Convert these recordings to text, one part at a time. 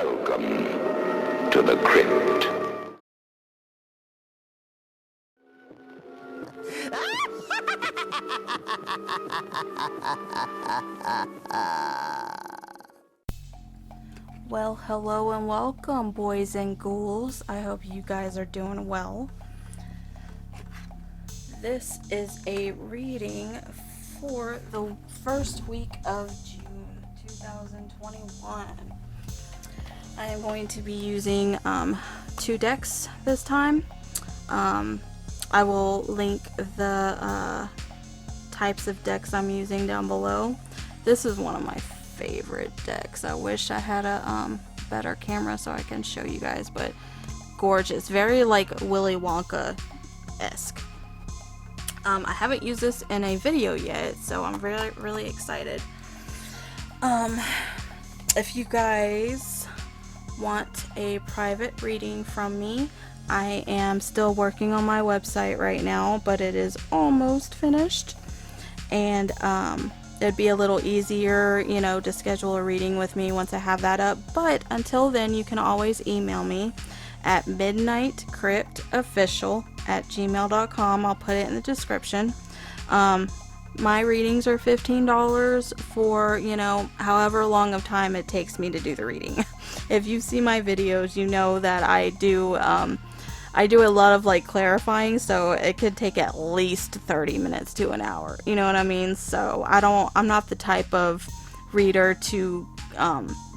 Welcome to the crypt. Well, hello and welcome, boys and ghouls. I hope you guys are doing well. This is a reading for the first week of June 2021. I am going to be using 2 decks this time. I will link the types of decks I'm using down below. This is one of my favorite decks. I wish I had a better camera so I can show you guys, but gorgeous. Very like Willy Wonka-esque. I haven't used this in a video yet, so I'm really excited. If you guys want a private reading from me, I am still working on my website right now, but it is almost finished, and it'd be a little easier, you know, to schedule a reading with me once I have that up. But until then, you can always email me at midnightcryptworx@gmail.com. I'll put it in the description. My readings are $15 for, you know, however long of time it takes me to do the reading. If you see my videos, you know that I do a lot of like clarifying, so it could take at least 30 minutes to an hour. You know what I mean? So I'm not the type of reader to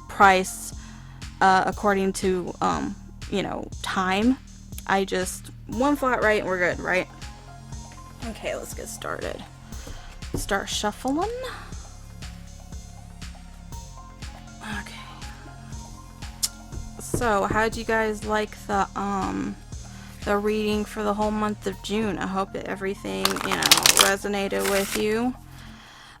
price according to you know, time. I just one flat rate and we're good, right? Okay, let's get started. Start shuffling. Okay. So, how'd you guys like the reading for the whole month of June? I hope that everything, you know, resonated with you.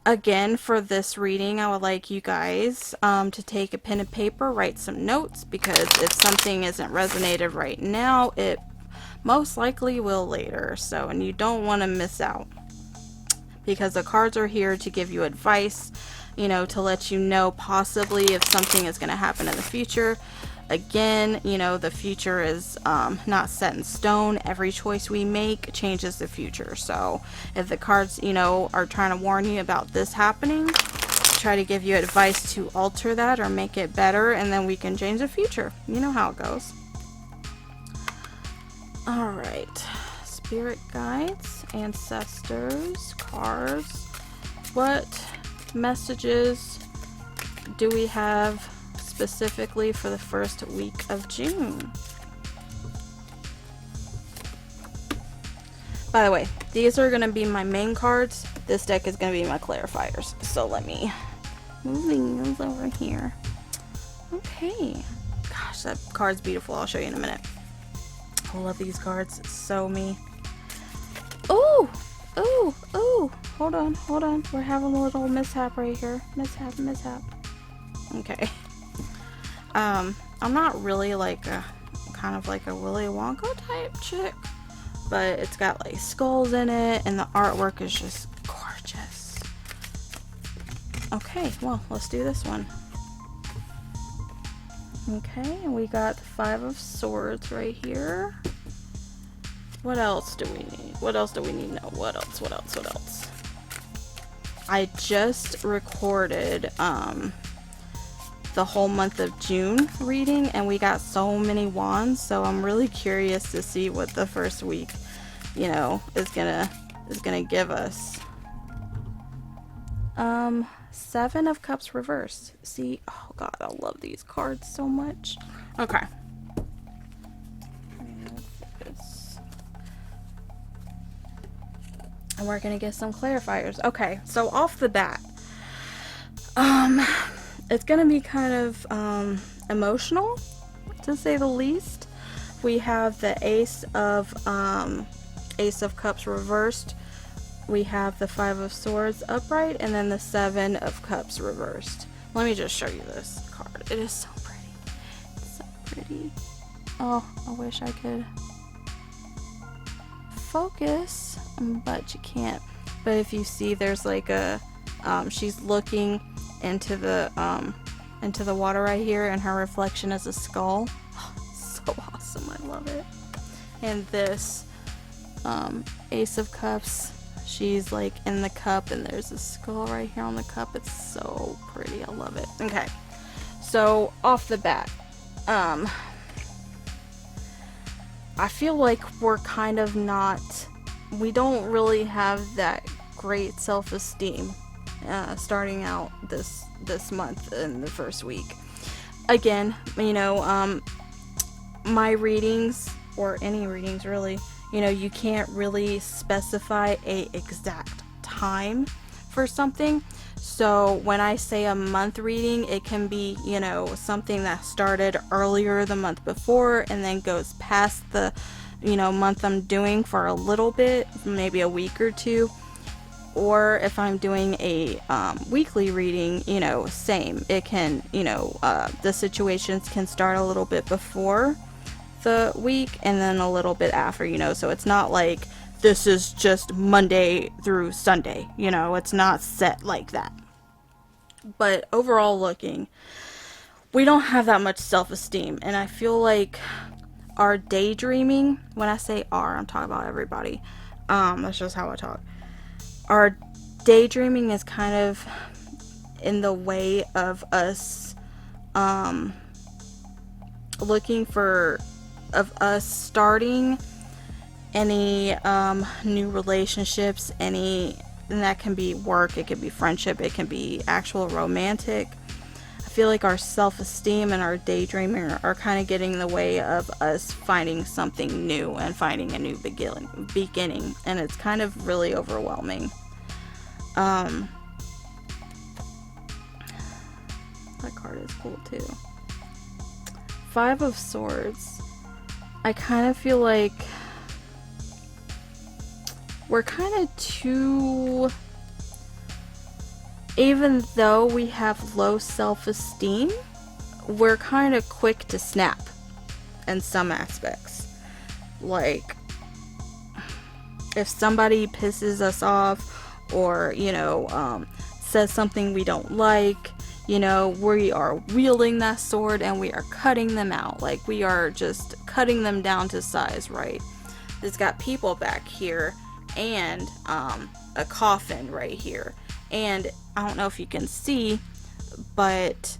Again, for this reading, I would like you guys to take a pen and paper, write some notes, because if something isn't resonated right now, it most likely will later. So, and you don't want to miss out, because the cards are here to give you advice, you know, to let you know possibly if something is going to happen in the future. Again, you know, the future is not set in stone. Every choice we make changes the future. So if the cards, you know, are trying to warn you about this happening, try to give you advice to alter that or make it better, and then we can change the future. You know how it goes. Alright. Spirit guides, ancestors, cards. What messages do we have specifically for the first week of June? By the way, these are going to be my main cards. This deck is going to be my clarifiers. So let me move these over here. Okay. Gosh, that card's beautiful. I'll show you in a minute. I love these cards. It's so me. Ooh! Ooh! Ooh! Hold on. We're having a little mishap right here. Mishap. Okay. I'm not really like a kind of like a Willy Wonka type chick, but it's got like skulls in it and the artwork is just gorgeous. Okay, well, let's do this one. Okay, and we got the 5 of Swords right here. What else do we need? What else do we need now? What else? I just recorded the whole month of June reading, and we got so many wands, so I'm really curious to see what the first week, you know, is gonna give us. 7 of Cups reversed. See, oh god, I love these cards so much. Okay. And we're gonna get some clarifiers. Okay, so off the bat, it's gonna be kind of emotional, to say the least. We have the Ace of Cups reversed. We have the 5 of Swords upright, and then the 7 of Cups reversed. Let me just show you this card. It is so pretty. It's so pretty. Oh, I wish I could focus, but you can't. But if you see, there's like a she's looking into the into the water right here, and her reflection is a skull. So awesome, I love it. And this Ace of Cups, she's like in the cup, and there's a skull right here on the cup. It's so pretty, I love it. Okay, so off the bat, I feel like we're kind of not, we don't really have that great self-esteem starting out this month in the first week. Again, you know, my readings, or any readings really, you know, you can't really specify a exact time for something. So when I say a month reading, it can be, you know, something that started earlier the month before and then goes past the, you know, month I'm doing for a little bit, maybe a week or two. Or if I'm doing a weekly reading, you know, same. It can, you know, the situations can start a little bit before the week and then a little bit after, you know. So it's not like this is just Monday through Sunday, you know. It's not set like that. But overall looking, we don't have that much self-esteem. And I feel like our daydreaming, when I say our, I'm talking about everybody. That's just how I talk. Our daydreaming is kind of in the way of us us starting any new relationships, and that can be work, it can be friendship, it can be actual romantic. I feel like our self-esteem and our daydreaming are kind of getting in the way of us finding something new and finding a new beginning, and it's kind of really overwhelming. That card is cool too. Five of Swords. I kind of feel like we're kind of too, even though we have low self-esteem, we're kind of quick to snap in some aspects. Like, if somebody pisses us off, or, you know, says something we don't like, you know, we are wielding that sword and we are cutting them out. Like, we are just cutting them down to size, right? It's got people back here and a coffin right here. And I don't know if you can see, but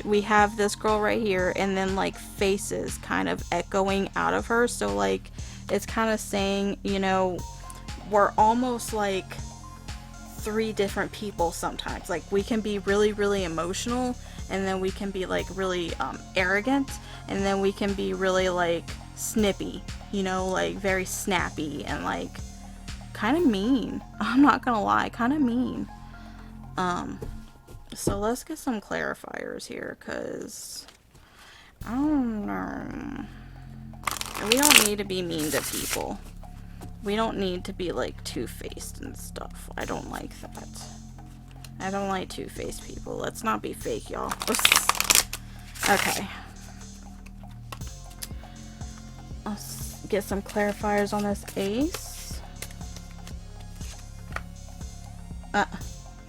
we have this girl right here, and then like faces kind of echoing out of her. So like, it's kind of saying, you know, we're almost like three different people sometimes. Like, we can be really, really emotional, and then we can be like really arrogant, and then we can be really like snippy, you know, like very snappy and like kind of mean. I'm not gonna lie, kind of mean. So let's get some clarifiers here, because I don't know. We don't need to be mean to people. We don't need to be like two-faced and stuff. I don't like that. I don't like two-faced people. Let's not be fake, y'all. Okay. Let's get some clarifiers on this ace.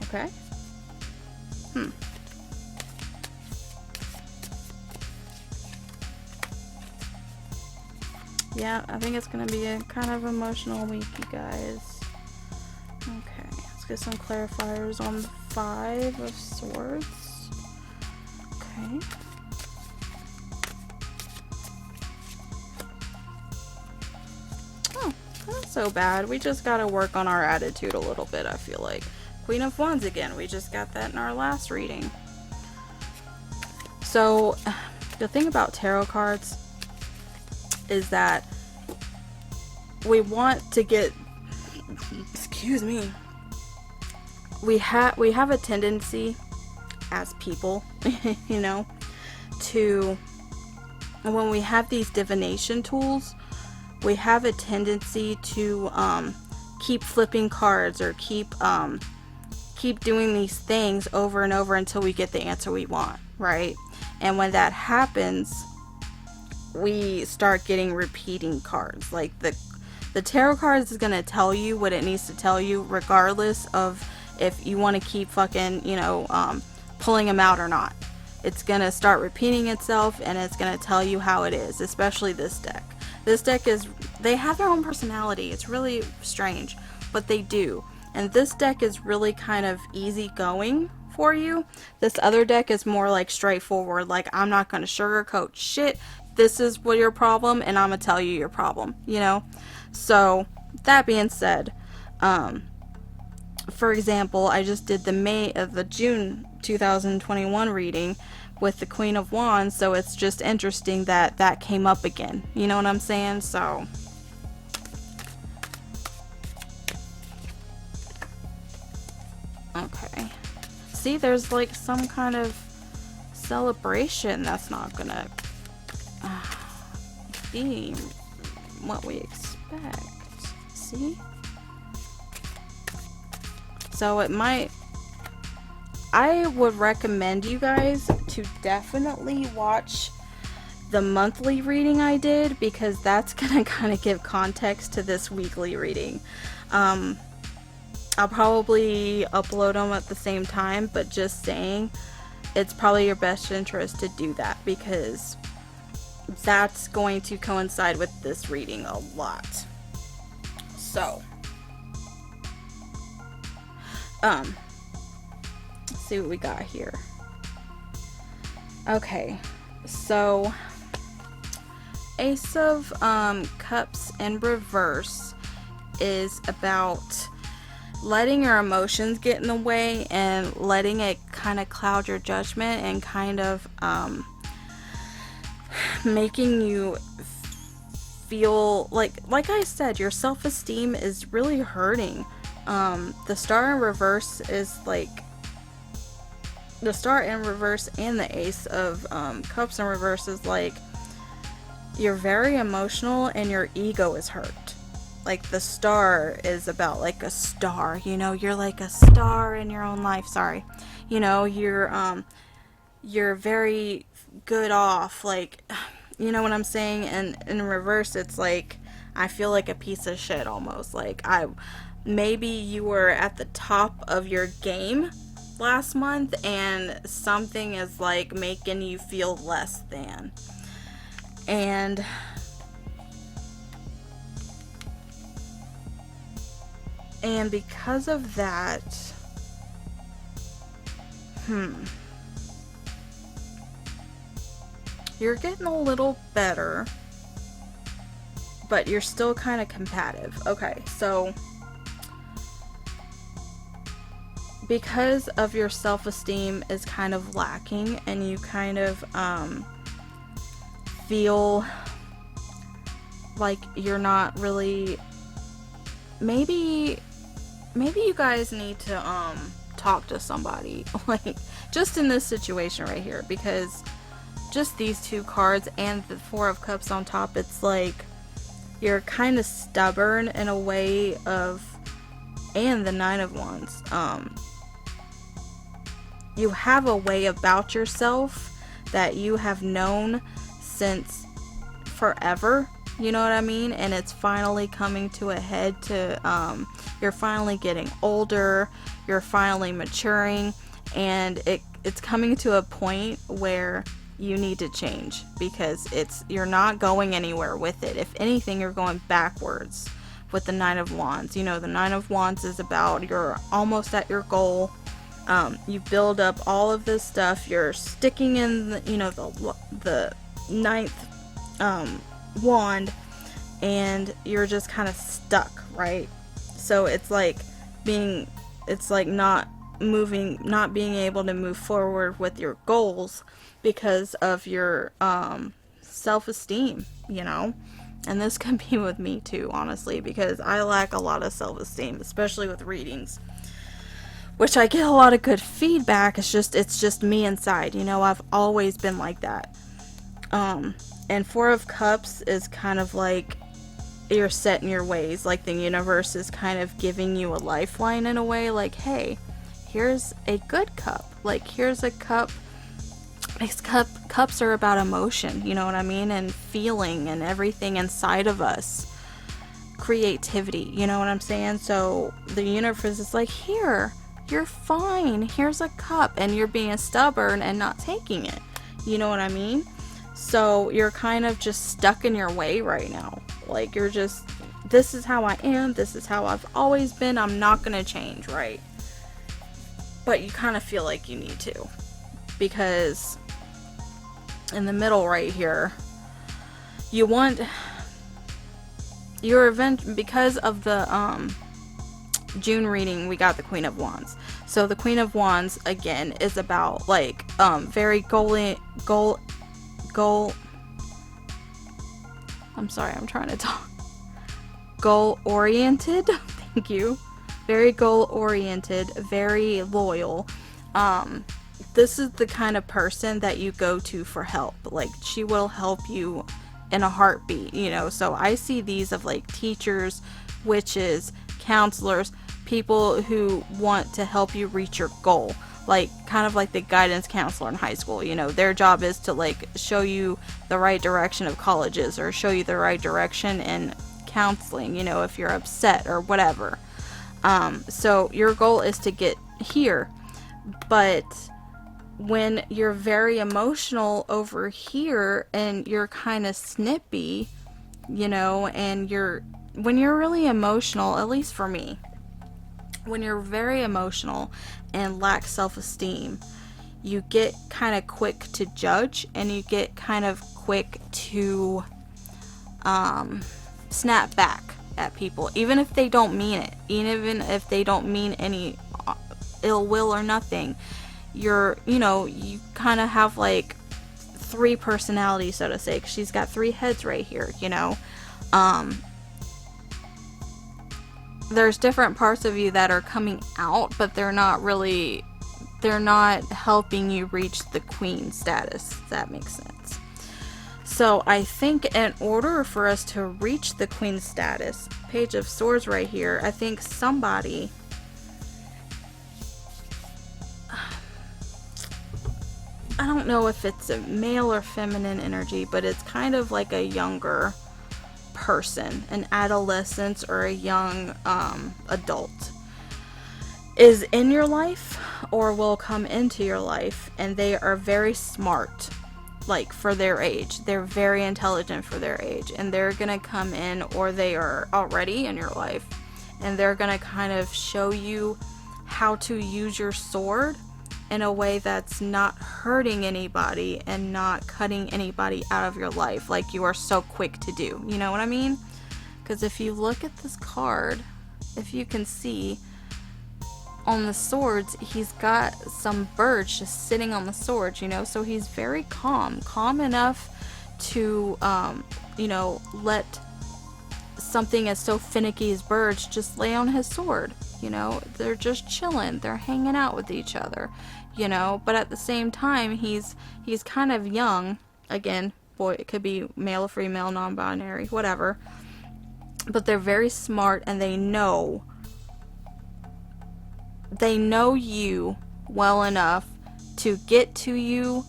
Okay. Yeah, I think it's gonna be a kind of emotional week, you guys. Okay, let's get some clarifiers on the Five of Swords. Okay. Oh, not so bad. We just gotta work on our attitude a little bit, I feel like. Queen of Wands again. We just got that in our last reading. So, the thing about tarot cards is that we want to get, excuse me, we have a tendency as people, you know, to, when we have these divination tools, we have a tendency to keep flipping cards, or keep doing these things over and over until we get the answer we want, right? And when that happens, we start getting repeating cards. Like, the tarot cards is gonna tell you what it needs to tell you, regardless of if you want to keep fucking, you know, pulling them out or not. it's gonna start repeating itself, and it's gonna tell you how it is, especially this deck. This deck is, they have their own personality. It's really strange, but they do. And this deck is really kind of easygoing for you. This other deck is more like straightforward, like I'm not gonna sugarcoat shit. This is what your problem, and I'm gonna tell you your problem, you know? So, that being said, for example, I just did the June 2021 reading with the Queen of Wands, so it's just interesting that that came up again. You know what I'm saying? So, okay. See, there's like some kind of celebration that's not gonna be what we expect. See? So it might, I would recommend you guys to definitely watch the monthly reading I did, because that's gonna kind of give context to this weekly reading. I'll probably upload them at the same time, but just saying, it's probably your best interest to do that, because that's going to coincide with this reading a lot. So, let's see what we got here. Okay, so Ace of Cups in reverse is about letting your emotions get in the way and letting it kind of cloud your judgment, and kind of making you feel like I said, your self-esteem is really hurting. The Star in reverse is like, the Star in reverse and the Ace of Cups in reverse is like, you're very emotional and your ego is hurt. Like, the Star is about like a star, you know, you're like a star in your own life, sorry. You know, you're very good off, like, you know what I'm saying? And in reverse, it's like, I feel like a piece of shit almost. Like, maybe you were at the top of your game last month and something is like making you feel less than. And because of that, you're getting a little better, but you're still kind of combative. Okay, so because of your self-esteem is kind of lacking, and you kind of feel like you're not really, maybe you guys need to talk to somebody, like, just in this situation right here, because just these two cards and the Four of Cups on top, it's like you're kind of stubborn in a way of, and the Nine of Wands, you have a way about yourself that you have known since forever, you know what I mean? And it's finally coming to a head to, you're finally getting older, you're finally maturing, and it's coming to a point where you need to change, because you're not going anywhere with it. If anything, you're going backwards with the Nine of Wands. You know, the Nine of Wands is about, you're almost at your goal. You build up all of this stuff. You're sticking in, the ninth wand, and you're just kind of stuck, right? So it's like not being able to move forward with your goals because of your self-esteem, you know? And this can be with me too, honestly, because I lack a lot of self-esteem, especially with readings, which I get a lot of good feedback. It's just me inside, you know? I've always been like that. And Four of Cups is kind of like you're set in your ways, like the universe is kind of giving you a lifeline in a way, like, hey, here's a good cup, like, here's a cup. These cups are about emotion, you know what I mean, and feeling and everything inside of us, creativity, you know what I'm saying? So the universe is like, here, you're fine. Here's a cup, and you're being stubborn and not taking it. You know what I mean? So you're kind of just stuck in your way right now. Like, you're just, this is how I am. This is how I've always been. I'm not going to change, right? But you kind of feel like you need to. Because in the middle right here, you want your event, because of the June reading, we got the Queen of Wands. So the Queen of Wands, again, is about, like, very I'm sorry, I'm trying to talk. Goal oriented. Thank you. Very goal oriented, very loyal. This is the kind of person that you go to for help. Like, she will help you in a heartbeat, you know. So I see these of, like, teachers, witches, counselors, people who want to help you reach your goal. Like, kind of like the guidance counselor in high school, you know. Their job is to, like, show you the right direction of colleges, or show you the right direction in counseling, you know, if you're upset or whatever. So your goal is to get here. But when you're very emotional over here, and you're kind of snippy, you know, and when you're really emotional, at least for me, when you're very emotional and lack self-esteem, you get kind of quick to judge, and you get kind of quick to snap back at people, even if they don't mean it, even if they don't mean any ill will or nothing. You kind of have, like, 3 personalities, so to say, 'cause she's got 3 heads right here, you know. There's different parts of you that are coming out, but they're not helping you reach the queen status, if that makes sense. So I think in order for us to reach the queen status, Page of Swords right here, I think somebody, I don't know if it's a male or feminine energy, but it's kind of like a younger person, an adolescent or a young adult, is in your life or will come into your life, and they are very smart, like, for their age. They're very intelligent for their age, and they're gonna come in, or they are already in your life, and they're gonna kind of show you how to use your sword in a way that's not hurting anybody and not cutting anybody out of your life like you are so quick to do. You know what I mean? Because if you look at this card, if you can see on the swords, he's got some birds just sitting on the swords, you know, so he's very calm enough to let something as so finicky as birds just lay on his sword. You know, they're just chilling, they're hanging out with each other, you know. But at the same time, he's kind of young. Again, boy, it could be male or female, non-binary, whatever. But they're very smart, and they know you well enough to get to you,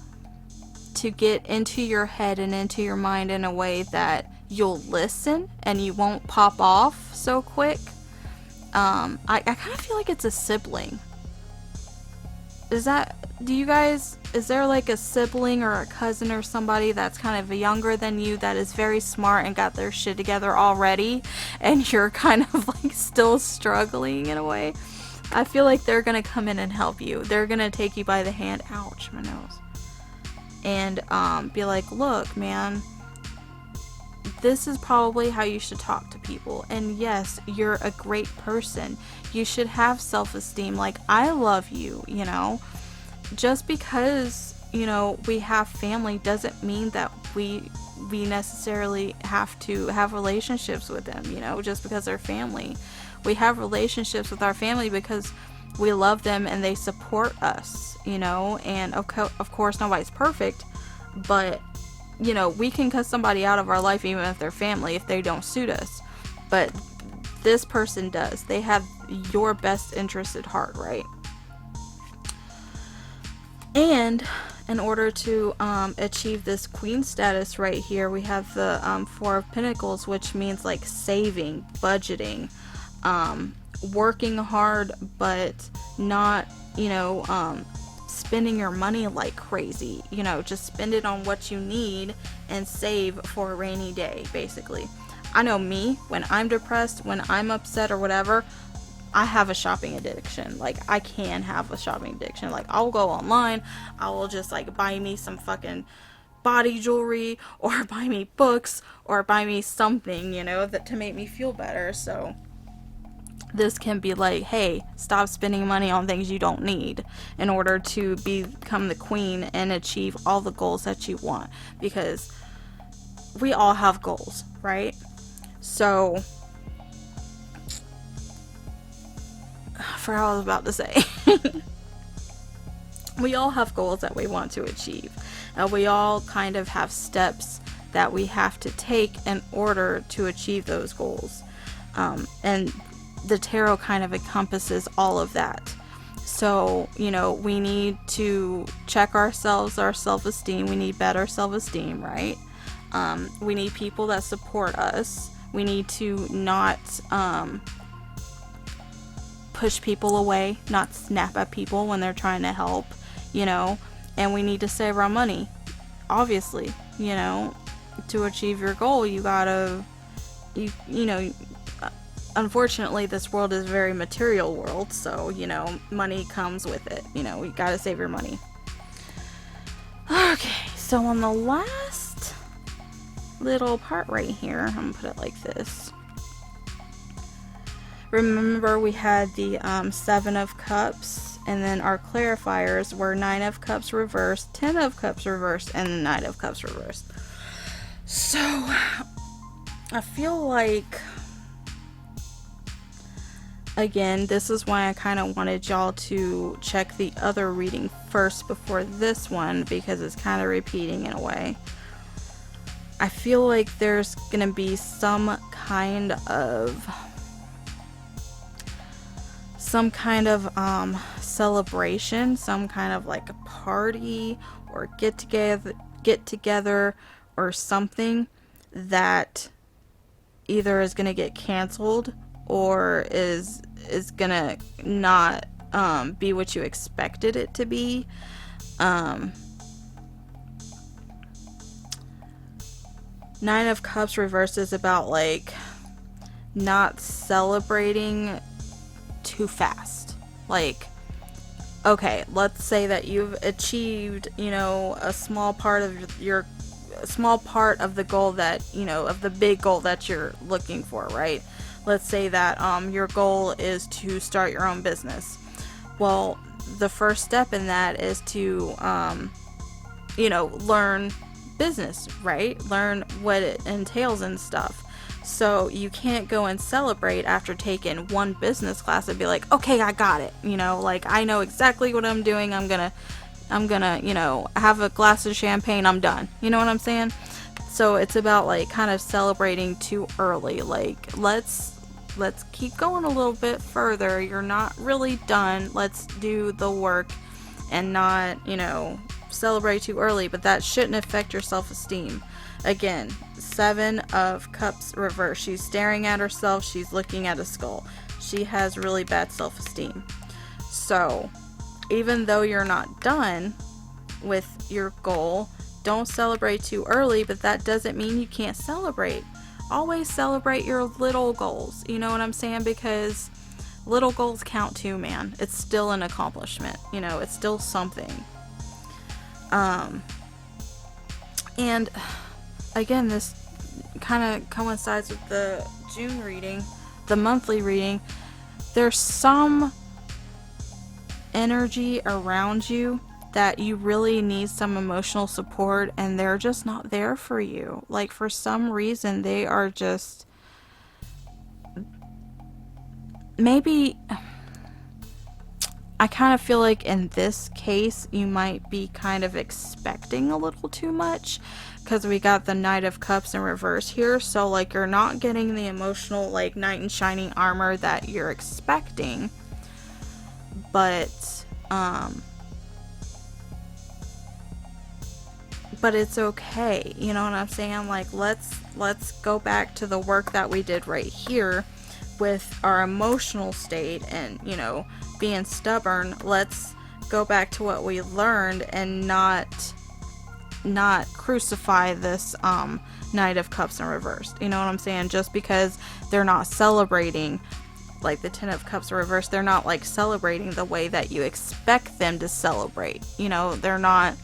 to get into your head and into your mind in a way that you'll listen and you won't pop off so quick. I kind of feel like it's a sibling. Is there like a sibling or a cousin or somebody that's kind of younger than you that is very smart and got their shit together already, and you're kind of like still struggling in a way? I feel like they're gonna come in and help you. They're gonna take you by the hand, ouch, my nose, and be like, look, man, this is probably how you should talk to people. And yes, you're a great person. You should have self-esteem. Like, I love you, you know. Just because, you know, we have family doesn't mean that we necessarily have to have relationships with them, you know, just because they're family. We have relationships with our family because we love them and they support us, you know. And of course, nobody's perfect, but you know, we can cut somebody out of our life even if they're family, if they don't suit us. But this person does. They have your best interest at heart, right? And in order to achieve this queen status right here, we have the 4 of Pentacles, which means like saving, budgeting, working hard, but not, spending your money like crazy. Just spend it on what you need and save for a rainy day, basically. I know me, when I'm depressed, when I'm upset or whatever, I have a shopping addiction. Like, I can have a shopping addiction. Like, I'll go online, I will just, like, buy me some fucking body jewelry, or buy me books, or buy me something, that to make me feel better. So this can be like, hey, stop spending money on things you don't need in order to become the queen and achieve all the goals that you want, because we all have goals, right? So I forgot what I was about to say. We all have goals that we want to achieve. We all kind of have steps that we have to take in order to achieve those goals. And the tarot kind of encompasses all of that. So, we need to check ourselves, our self-esteem. We need better self-esteem, right? We need people that support us. We need to not push people away, not snap at people when they're trying to help, and we need to save our money. Obviously, to achieve your goal, you gotta, unfortunately, this world is a very material world, so, money comes with it. You gotta save your money. Okay, so on the last little part right here, I'm gonna put it like this. Remember, we had the 7 of Cups, and then our clarifiers were 9 of Cups reversed, 10 of Cups reversed, and the 9 of Cups reversed. So, I feel like, again, this is why I kind of wanted y'all to check the other reading first before this one, because it's kind of repeating in a way. I feel like there's gonna be some kind of celebration, some kind of like a party or get together or something that either is gonna get canceled or is gonna not be what you expected it to be. 9 of Cups reversed is about like not celebrating too fast. Like, okay, let's say that you've achieved, a small part of the goal that, of the big goal that you're looking for, right? Let's say that your goal is to start your own business. Well, the first step in that is to learn business, right? Learn what it entails and stuff. So you can't go and celebrate after taking one business class and be like, okay, I got it. Like, I know exactly what I'm doing. I'm gonna, have a glass of champagne. I'm done. You know what I'm saying? So it's about like kind of celebrating too early. Like, let's keep going a little bit further. You're not really done. Let's do the work and not, celebrate too early. But that shouldn't affect your self-esteem. Again, 7 of Cups reversed. She's staring at herself. She's looking at a skull. She has really bad self-esteem. So, even though you're not done with your goal, don't celebrate too early, but that doesn't mean you can't celebrate. Always celebrate your little goals. You know what I'm saying? Because little goals count too, man. It's still an accomplishment. It's still something. And again, this kind of coincides with the June reading, the monthly reading. There's some energy around you that you really need some emotional support, and they're just not there for you. Like, for some reason, they are just, maybe, I kind of feel like in this case, you might be kind of expecting a little too much, because we got the Knight of Cups in reverse here. So, like, you're not getting the emotional, like, knight in shining armor that you're expecting. But it's okay. You know what I'm saying? Like, let's go back to the work that we did right here with our emotional state and, you know, being stubborn, let's go back to what we learned and not crucify this Knight of Cups in reverse. You know what I'm saying? Just because they're not celebrating like the Ten of Cups reverse, they're not like celebrating the way that you expect them to celebrate. You know, they're not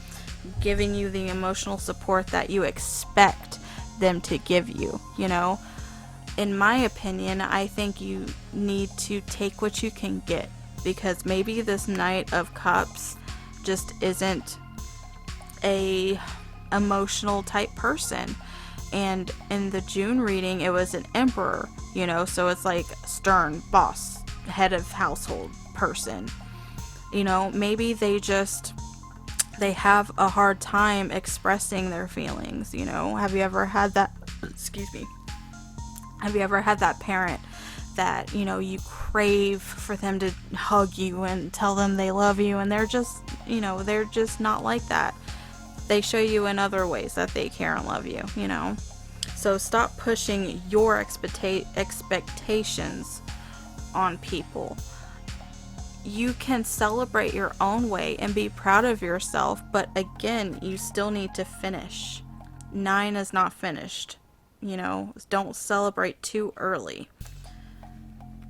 giving you the emotional support that you expect them to give you, you know. In my opinion, I think you need to take what you can get, because maybe this Knight of Cups just isn't a emotional type person. And in the June reading, it was an Emperor, you know, so it's like stern boss, head of household person. You know, maybe they have a hard time expressing their feelings, you know. Have you ever had that, have you ever had that parent that, you know, you crave for them to hug you and tell them they love you, and they're just, you know, they're just not like that. They show you in other ways that they care and love you, you know. So stop pushing your expectations on people. You can celebrate your own way and be proud of yourself, but again, you still need to finish. 9 is not finished, you know. Don't celebrate too early.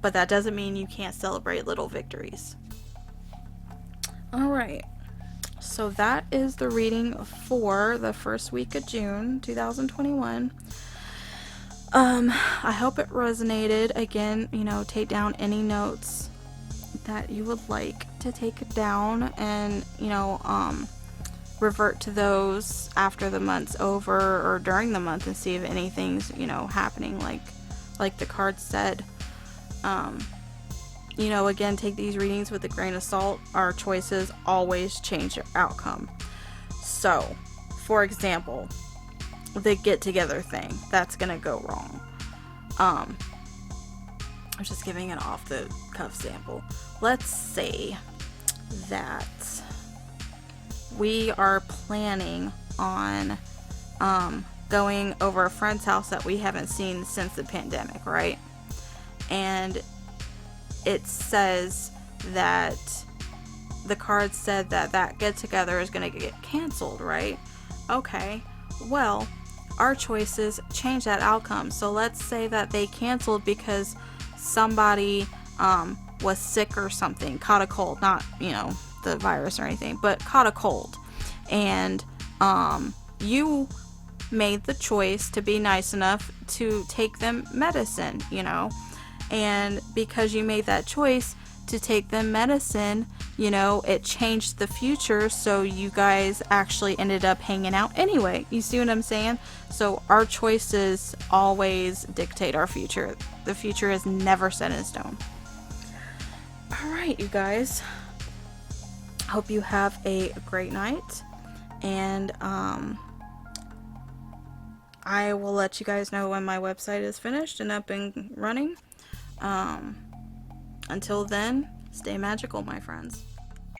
But that doesn't mean you can't celebrate little victories. Alright. So that is the reading for the first week of June 2021. I hope it resonated. Again, you know, take down any notes that you would like to take down, and, you know, revert to those after the month's over or during the month and see if anything's, you know, happening like the card said. You know, again, take these readings with a grain of salt. Our choices always change their outcome. So, for example, the get-together thing, that's gonna go wrong. I'm just giving an off-the-cuff sample. Let's say that we are planning on going over a friend's house that we haven't seen since the pandemic, right? And it says that the card said that get-together is going to get canceled, right? Okay, well, our choices change that outcome. So let's say that they canceled because somebody was sick or something, caught a cold, not, you know, the virus or anything, but caught a cold, and you made the choice to be nice enough to take them medicine, you know. And because you made that choice to take them medicine, you know, it changed the future, so you guys actually ended up hanging out anyway. You see what I'm saying? So our choices always dictate our future. The future is never set in stone. Alright, you guys. Hope you have a great night. And I will let you guys know when my website is finished and up and running. Until then, stay magical, my friends.